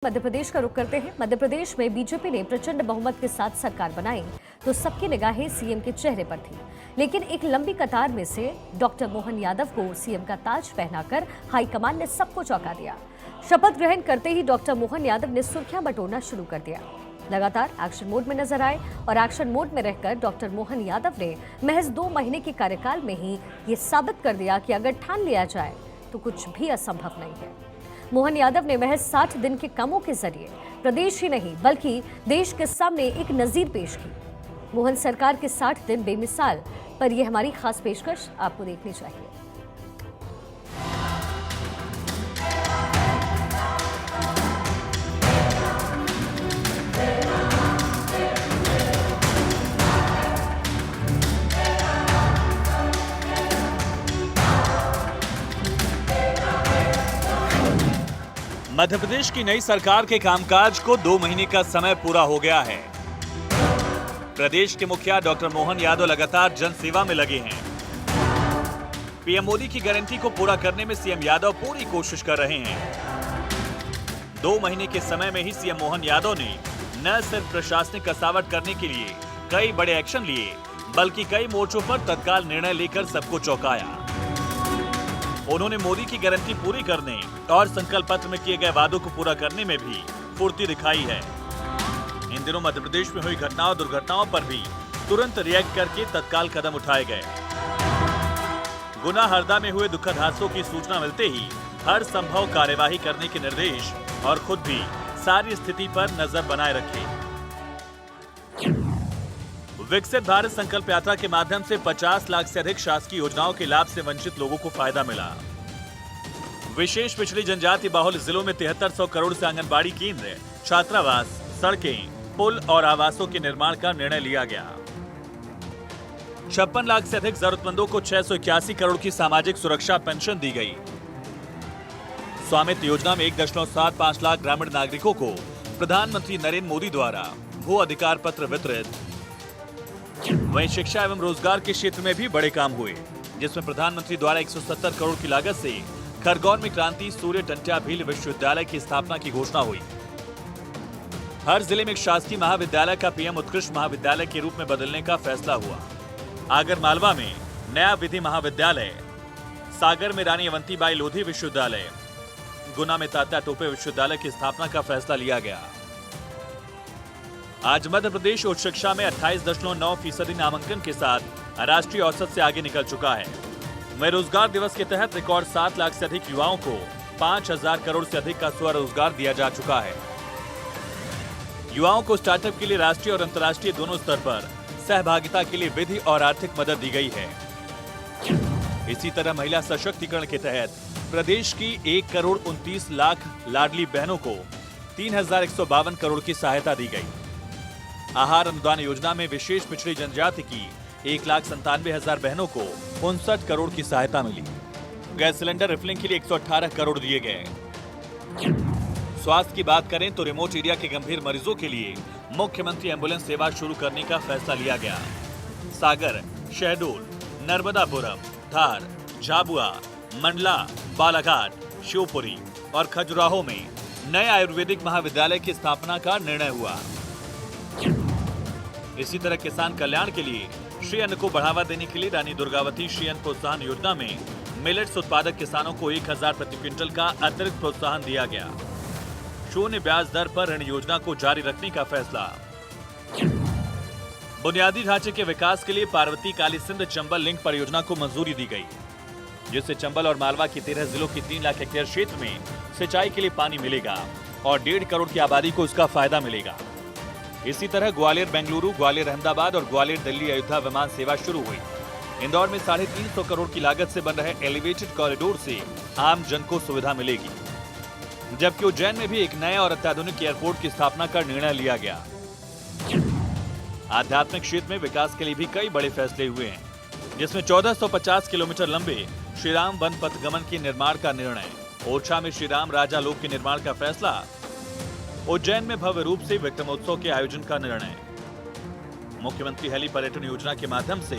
मध्य प्रदेश का रुख करते हैं। मध्य प्रदेश में बीजेपी ने प्रचंड बहुमत के साथ सरकार बनाई तो सबकी निगाहें सीएम के चेहरे पर थी, लेकिन एक लंबी कतार में से डॉक्टर मोहन यादव को सीएम का ताज पहनाकर हाईकमान ने सबको चौंका दिया। शपथ ग्रहण करते ही डॉक्टर मोहन यादव ने सुर्खियां बटोरना शुरू कर दिया। लगातार एक्शन मोड में नजर आए और एक्शन मोड में रहकर डॉक्टर मोहन यादव ने महज 2 महीने के कार्यकाल में ही ये साबित कर दिया कि अगर ठान लिया जाए तो कुछ भी असंभव नहीं है। मोहन यादव ने महज 60 दिन के कामों के जरिए प्रदेश ही नहीं बल्कि देश के सामने एक नजीर पेश की। मोहन सरकार के 60 दिन बेमिसाल, पर यह हमारी खास पेशकश आपको देखनी चाहिए। मध्य प्रदेश की नई सरकार के कामकाज को 2 महीने का समय पूरा हो गया है। प्रदेश के मुखिया डॉक्टर मोहन यादव लगातार जन सेवा में लगे हैं। पीएम मोदी की गारंटी को पूरा करने में सीएम यादव पूरी कोशिश कर रहे हैं। 2 महीने के समय में ही सीएम मोहन यादव ने न सिर्फ प्रशासनिक कसावट करने के लिए कई बड़े एक्शन लिए, बल्कि कई मोर्चों पर तत्काल निर्णय लेकर सबको चौंकाया। उन्होंने मोदी की गारंटी पूरी करने और संकल्प पत्र में किए गए वादों को पूरा करने में भी फुर्ती दिखाई है। इन दिनों मध्य प्रदेश में हुई घटनाओं दुर्घटनाओं पर भी तुरंत रिएक्ट करके तत्काल कदम उठाए गए। गुना हरदा में हुए दुखद हादसों की सूचना मिलते ही हर संभव कार्यवाही करने के निर्देश और खुद भी सारी स्थिति पर नजर बनाए रखे। विकसित भारत संकल्प यात्रा के माध्यम से 50 लाख से अधिक शासकीय योजनाओं के लाभ से वंचित लोगों को फायदा मिला। विशेष पिछड़ी जनजाति बाहुल जिलों में 7300 करोड़ से आंगनबाड़ी केंद्र, छात्रावास, सड़कें, पुल और आवासों के निर्माण का निर्णय लिया गया। 56 लाख से अधिक जरूरतमंदों को 681 करोड़ की सामाजिक सुरक्षा पेंशन दी गई। स्वामित्व योजना में 1.75 लाख ग्रामीण नागरिकों को प्रधानमंत्री नरेंद्र मोदी द्वारा भू अधिकार पत्र वितरित। वहीं शिक्षा एवं रोजगार के क्षेत्र में भी बड़े काम हुए, जिसमें प्रधानमंत्री द्वारा 170 करोड़ की लागत से खरगोन में क्रांति सूर्य टंट्या भील विश्वविद्यालय की स्थापना की घोषणा हुई। हर जिले में एक शासकीय महाविद्यालय का पीएम उत्कृष्ट महाविद्यालय के रूप में बदलने का फैसला हुआ। आगर मालवा में नया विधि महाविद्यालय, सागर में रानी अवंतीबाई लोधी विश्वविद्यालय, गुना में तात्या टोपे विश्वविद्यालय की स्थापना का फैसला लिया गया। आज मध्य प्रदेश उच्च शिक्षा में 28.9% नामांकन के साथ राष्ट्रीय औसत से आगे निकल चुका है। वहीं रोजगार दिवस के तहत रिकॉर्ड 7 लाख से अधिक युवाओं को 5000 करोड़ से अधिक का स्वरोजगार दिया जा चुका है। युवाओं को स्टार्टअप के लिए राष्ट्रीय और अंतर्राष्ट्रीय दोनों स्तर पर सहभागिता के लिए विधि और आर्थिक मदद दी गई है। इसी तरह महिला सशक्तिकरण के तहत प्रदेश की 1 करोड़ 29 लाख लाडली बहनों को 3152 करोड़ की सहायता दी गई। आहार अनुदान योजना में विशेष पिछड़ी जनजाति की 1,97,000 बहनों को 59 करोड़ की सहायता मिली। गैस सिलेंडर रिफिलिंग के लिए 118 करोड़ दिए गए। स्वास्थ्य की बात करें तो रिमोट एरिया के गंभीर मरीजों के लिए मुख्यमंत्री एम्बुलेंस सेवा शुरू करने का फैसला लिया गया। सागर, शहडोल, नर्मदापुरम, धार, झाबुआ, मंडला, बालाघाट, शिवपुरी और खजुराहो में नए आयुर्वेदिक महाविद्यालय की स्थापना का निर्णय हुआ। इसी तरह किसान कल्याण के लिए श्री अन्न को बढ़ावा देने के लिए रानी दुर्गावती श्री अन्न प्रोत्साहन योजना में मिलेट्स उत्पादक किसानों को 1000 प्रति क्विंटल का अतिरिक्त प्रोत्साहन दिया गया। शून्य ब्याज दर पर ऋण योजना को जारी रखने का फैसला। बुनियादी ढांचे के विकास के लिए पार्वती काली सिंध चंबल लिंक परियोजना को मंजूरी दी गई, जिससे चंबल और मालवा के 13 जिलों की 3 लाख हेक्टेयर क्षेत्र में सिंचाई के लिए पानी मिलेगा और 1.5 करोड़ की आबादी को इसका फायदा मिलेगा। इसी तरह ग्वालियर बेंगलुरु, ग्वालियर अहमदाबाद और ग्वालियर दिल्ली अयोध्या विमान सेवा शुरू हुई। इंदौर में 350 करोड़ की लागत से बन रहे एलिवेटेड कॉरिडोर से आम जन को सुविधा मिलेगी, जबकि उज्जैन में भी एक नए और अत्याधुनिक एयरपोर्ट की स्थापना का निर्णय लिया गया। आध्यात्मिक क्षेत्र में विकास के लिए भी कई बड़े फैसले हुए हैं, जिसमें 1450 किलोमीटर लंबे श्रीराम वन पथ गमन के निर्माण का निर्णय, ओरछा में श्रीराम राजा लोक के निर्माण का फैसला, उज्जैन में भव्य रूप से विक्रमोत्सव के आयोजन का निर्णय। मुख्यमंत्री हेली पर्यटन योजना के माध्यम से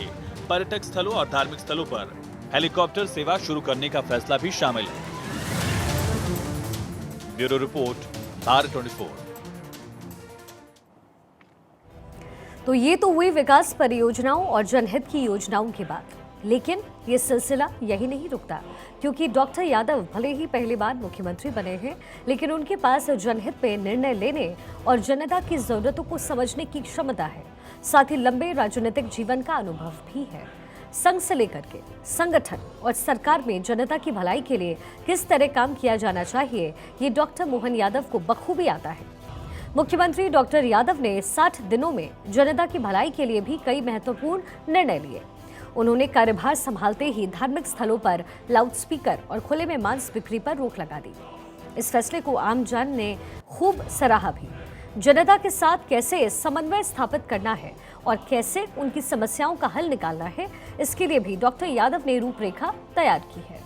पर्यटक स्थलों और धार्मिक स्थलों पर हेलीकॉप्टर सेवा शुरू करने का फैसला भी शामिल है। Bureau report, Bharat 24। तो ये तो हुई विकास परियोजनाओं और जनहित की योजनाओं की बात, लेकिन ये सिलसिला यही नहीं रुकता, क्योंकि डॉक्टर यादव भले ही पहली बार मुख्यमंत्री बने हैं, लेकिन उनके पास जनहित पे निर्णय लेने और जनता की जरूरतों को समझने की क्षमता है। साथ ही लंबे राजनीतिक जीवन का अनुभव भी है। संघ से लेकर के संगठन और सरकार में जनता की भलाई के लिए किस तरह काम किया जाना चाहिए, ये डॉक्टर मोहन यादव को बखूबी आता है। मुख्यमंत्री डॉक्टर यादव ने 60 दिनों में जनता की भलाई के लिए भी कई महत्वपूर्ण निर्णय लिए। उन्होंने कार्यभार संभालते ही धार्मिक स्थलों पर लाउडस्पीकर और खुले में मांस बिक्री पर रोक लगा दी। इस फैसले को आम जन ने खूब सराहा भी। जनता के साथ कैसे समन्वय स्थापित करना है और कैसे उनकी समस्याओं का हल निकालना है, इसके लिए भी डॉक्टर यादव ने रूपरेखा तैयार की है।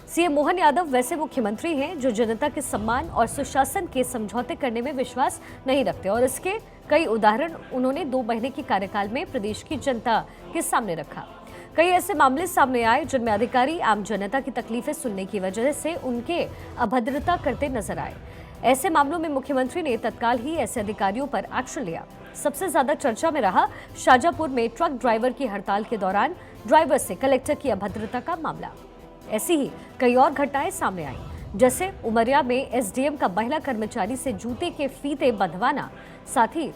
सीएम मोहन यादव वैसे मुख्यमंत्री हैं जो जनता के सम्मान और सुशासन के समझौते करने में विश्वास नहीं रखते, और इसके कई उदाहरण उन्होंने 2 महीने के कार्यकाल में प्रदेश की जनता के सामने रखा। कई ऐसे मामले सामने आए जिनमें अधिकारी आम जनता की तकलीफें सुनने की वजह से उनके अभद्रता करते नजर आए। ऐसे मामलों में मुख्यमंत्री ने तत्काल ही ऐसे अधिकारियों पर एक्शन लिया। सबसे ज्यादा चर्चा में रहा शाजापुर में ट्रक ड्राइवर की हड़ताल के दौरान ड्राइवर से कलेक्टर की अभद्रता का मामला। ऐसी ही कई और घटनाएं सामने आई, जैसे उमरिया में एसडीएम का महिला कर्मचारी से जूते के फीते बंधवाना, साथ ही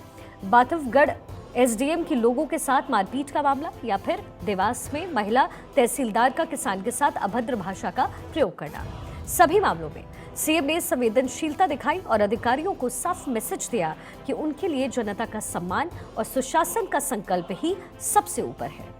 बातवगढ़ एसडीएम की लोगों के साथ मारपीट का मामला, या फिर देवास में महिला तहसीलदार का किसान के साथ अभद्र भाषा का प्रयोग करना। सभी मामलों में सीएम ने संवेदनशीलता दिखाई और अधिकारियों को साफ मैसेज दिया कि उनके लिए जनता का सम्मान और सुशासन का संकल्प ही सबसे ऊपर है।